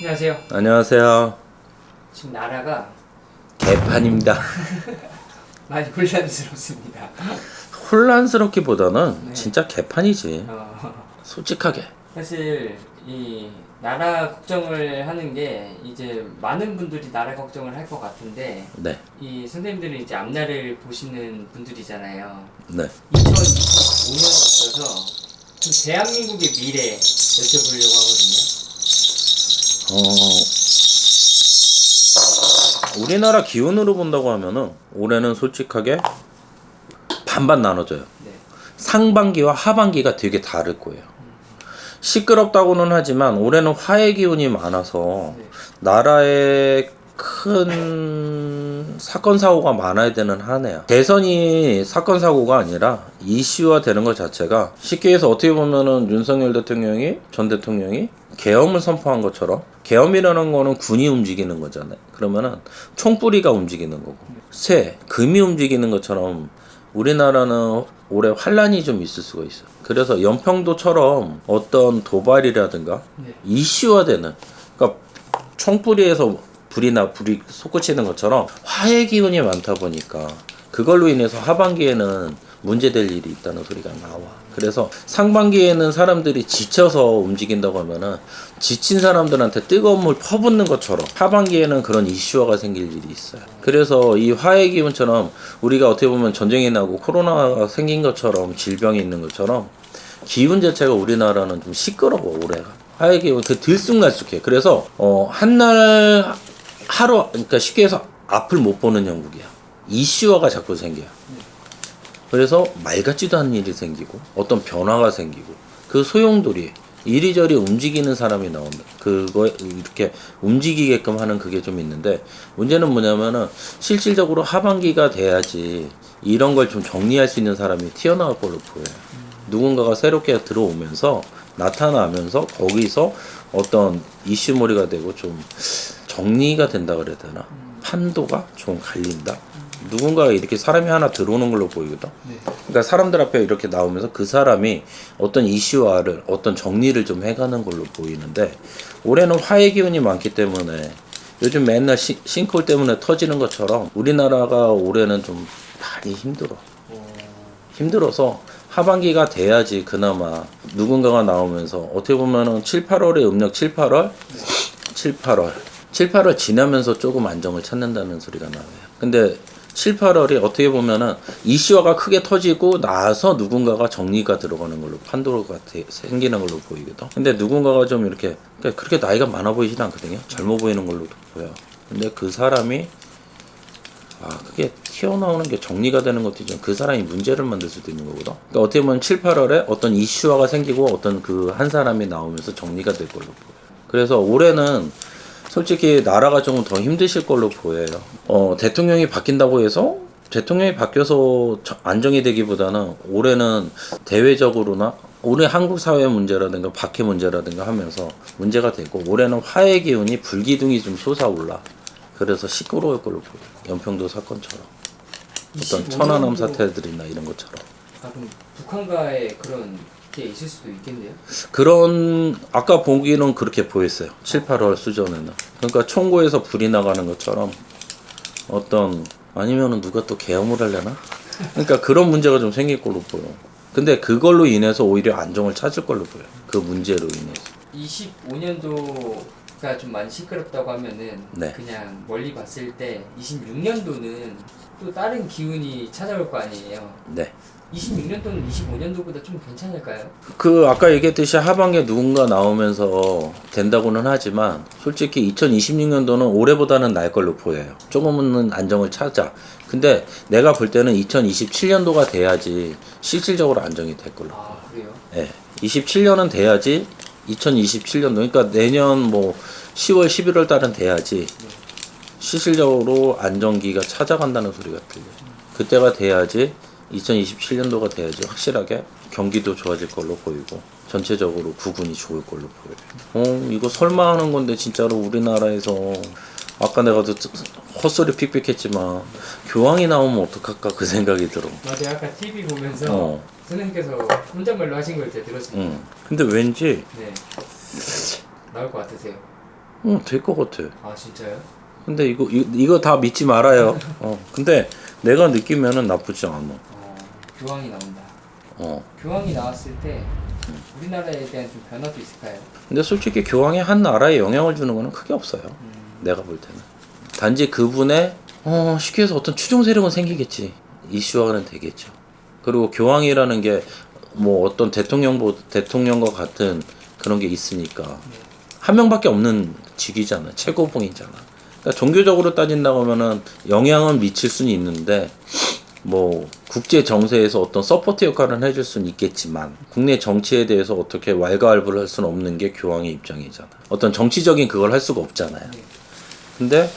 안녕하세요. 안녕하세요. 지금 나라가 개판입니다. 많이 혼란스럽습니다. 혼란스럽기보다는 네. 진짜 개판이지. 솔직하게. 사실 이 나라 걱정을 하는 게 이제 많은 분들이 나라 걱정을 할 것 같은데 네. 이 선생님들은 이제 앞날을 보시는 분들이잖아요. 네. 2025년에 있어서 좀 대한민국의 미래 여쭤보려고 하거든요. 우리나라 기운으로 본다고 하면은 올해는 솔직하게 반반 나눠져요. 네. 상반기와 하반기가 되게 다를 거예요. 시끄럽다고는 하지만 올해는 화해 기운이 많아서 네. 나라에 큰 사건 사고가 많아야 되는 한 해야. 대선이 사건 사고가 아니라 이슈화 되는 것 자체가 쉽게 해서 어떻게 보면은 윤석열 대통령이 전 대통령이 계엄을 선포한 것처럼, 계엄이라는 거는 군이 움직이는 거잖아요. 그러면은 총뿌리가 움직이는 거고 금이 움직이는 것처럼 우리나라는 올해 환란이 좀 있을 수가 있어요. 그래서 연평도처럼 어떤 도발이라든가 네. 이슈화되는, 그러니까 총뿌리에서 불이 솟구치는 것처럼 화해 기운이 많다 보니까 그걸로 인해서 하반기에는 문제될 일이 있다는 소리가 나와. 그래서 상반기에는 사람들이 지쳐서 움직인다고 하면은 지친 사람들한테 뜨거운 물 퍼붓는 것처럼 하반기에는 그런 이슈화가 생길 일이 있어요. 그래서 이 화해 기운처럼 우리가 어떻게 보면 전쟁이 나고 코로나가 생긴 것처럼, 질병이 있는 것처럼 기운 자체가 우리나라는 좀 시끄러워. 올해가 화해 기운 들쑥날쑥해. 그래서 한날 하루, 그러니까 쉽게 해서 앞을 못 보는 형국이야. 이슈화가 자꾸 생겨요. 그래서 말 같지도 않은 일이 생기고 어떤 변화가 생기고 그 소용돌이 이리저리 움직이는 사람이 나오면 그거 이렇게 움직이게끔 하는 그게 좀 있는데, 문제는 뭐냐면은 실질적으로 하반기가 돼야지 이런 걸 좀 정리할 수 있는 사람이 튀어나올 걸로 보여요. 누군가가 새롭게 들어오면서 나타나면서 거기서 어떤 이슈몰이가 되고 좀 정리가 된다 그래야 되나? 판도가 좀 갈린다? 누군가가 이렇게 사람이 하나 들어오는 걸로 보이거든. 네. 그러니까 사람들 앞에 이렇게 나오면서 그 사람이 어떤 이슈화를, 어떤 정리를 좀 해가는 걸로 보이는데, 올해는 화해 기운이 많기 때문에 요즘 맨날 싱크홀 때문에 터지는 것처럼 우리나라가 올해는 좀 많이 힘들어서 하반기가 돼야지 그나마 누군가가 나오면서 어떻게 보면은 7, 8월에 음력 7, 8월 7, 8월 지나면서 조금 안정을 찾는다는 소리가 나와요. 근데 7, 8월이 어떻게 보면은 이슈화가 크게 터지고 나서 누군가가 정리가 들어가는 걸로, 판도가 생기는 걸로 보이거든. 근데 누군가가 좀 이렇게, 그러니까 그렇게 나이가 많아 보이진 않거든요. 젊어 보이는 걸로 보여요. 근데 그 사람이 그게 튀어나오는 게 정리가 되는 것도 좀 그 사람이 문제를 만들 수도 있는 거거든. 그러니까 어떻게 보면 7, 8월에 어떤 이슈화가 생기고 어떤 그 한 사람이 나오면서 정리가 될 걸로 보여요. 그래서 올해는 솔직히 나라가 조금 더 힘드실 걸로 보여요. 대통령이 바뀐다고 해서 대통령이 바뀌어서 안정이 되기보다는 올해는 대외적으로나 올해 한국 사회 문제라든가 박해 문제라든가 하면서 문제가 되고, 올해는 화해 기운이 불기둥이 좀 솟아올라. 그래서 시끄러울 걸로 보여요. 연평도 사건처럼 어떤 천안함 사태들이나 이런 것처럼. 그럼 북한과의 그런 게 있을 수도 있겠네요. 그런, 아까 보기는 그렇게 보였어요. 7, 8월 수준에는. 그러니까 총고에서 불이 나가는 것처럼 어떤, 아니면은 누가 또 계엄을 하려나? 그러니까 그런 문제가 좀 생길 걸로 보여. 근데 그걸로 인해서 오히려 안정을 찾을 걸로 보여. 그 문제로 인해서. 25년도가 좀 많이 시끄럽다고 하면은 네. 그냥 멀리 봤을 때 26년도는 또 다른 기운이 찾아올 거 아니에요. 네. 26년도는 25년도보다 좀 괜찮을까요? 그 아까 얘기했듯이 하반기에 누군가 나오면서 된다고는 하지만 솔직히 2026년도는 올해보다는 나을 걸로 보여요. 조금은 안정을 찾아. 근데 내가 볼 때는 2027년도가 돼야지 실질적으로 안정이 될 걸로 보여요. 그래요? 네. 27년은 돼야지 2027년도, 그러니까 내년 뭐 10월 11월 달은 돼야지 실질적으로 안정기가 찾아간다는 소리가 들려요. 그때가 돼야지 2027년도가 돼야지 확실하게 경기도 좋아질 걸로 보이고 전체적으로 부군이 좋을 걸로 보여요. 이거 설마 하는 건데 진짜로 우리나라에서 아까 내가 헛소리 픽픽했지만 교황이 나오면 어떡할까 그 생각이 들어. 맞아요. 아까 TV 보면서 선생님께서 혼잣말로 하신 걸 제가 들었습니다. 근데 왠지 네. 나올 것 같으세요? 될 것 같아. 아 진짜요? 근데 이거 다 믿지 말아요. 근데 내가 느끼면은 나쁘지 않아. 교황이 나온다. 어. 교황이 나왔을 때 우리나라에 대한 좀 변화도 있을까요? 근데 솔직히 교황이 한 나라에 영향을 주는 거는 크게 없어요. 내가 볼 때는. 단지 그분의 쉽게 해서 어떤 추종 세력은 생기겠지. 이슈화는 되겠죠. 그리고 교황이라는 게 뭐 어떤 대통령과 같은 그런 게 있으니까 한 명밖에 없는 직위잖아. 최고봉이잖아. 그러니까 종교적으로 따진다고 하면은 영향은 미칠 수는 있는데 뭐 국제 정세에서 어떤 서포트 역할을 해줄 수는 있겠지만 국내 정치에 대해서 어떻게 왈가왈부를 할 수는 없는 게 교황의 입장이잖아. 어떤 정치적인 그걸 할 수가 없잖아요. 근데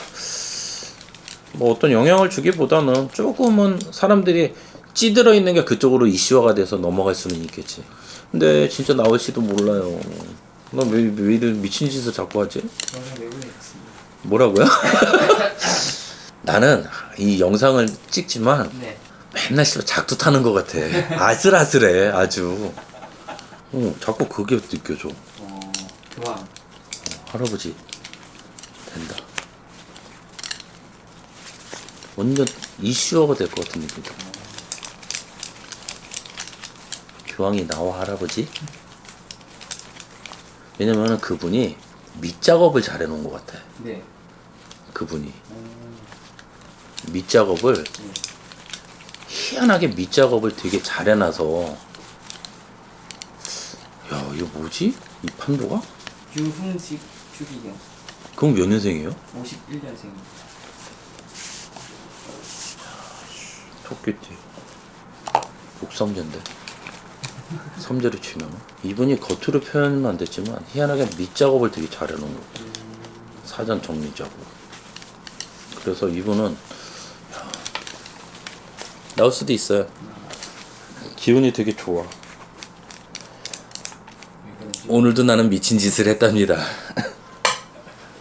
뭐 어떤 영향을 주기보다는 조금은 사람들이 찌들어 있는 게 그쪽으로 이슈화가 돼서 넘어갈 수는 있겠지. 근데 진짜 나올지도 몰라요. 나 왜 이런 미친 짓을 자꾸 하지? 저는 외국에 있습니다. 뭐라고요? 나는 이 영상을 찍지만 네. 맨날 씨발 작두 타는 것 같아. 아슬아슬해 아주. 자꾸 그게 느껴져. 교황. 할아버지 된다. 완전 이슈화가 될 것 같은 느낌. 교황이 나와 할아버지? 왜냐면은 그분이 밑작업을 잘 해놓은 것 같아. 네. 그분이 밑작업을 희한하게 밑작업을 되게 잘 해놔서 야 이거 뭐지? 이 판도가? 유흥식 추기경. 그럼 몇 년생이에요? 51년생입니다. 토끼띠 목삼년대 3대로 치면 이분이 겉으로 표현은 안 됐지만 희한하게 밑작업을 되게 잘 해놓은 거 같아. 사전 정리 작업. 그래서 이분은 나올 수도 있어요. 기운이 되게 좋아. 오늘도 나는 미친 짓을 했답니다.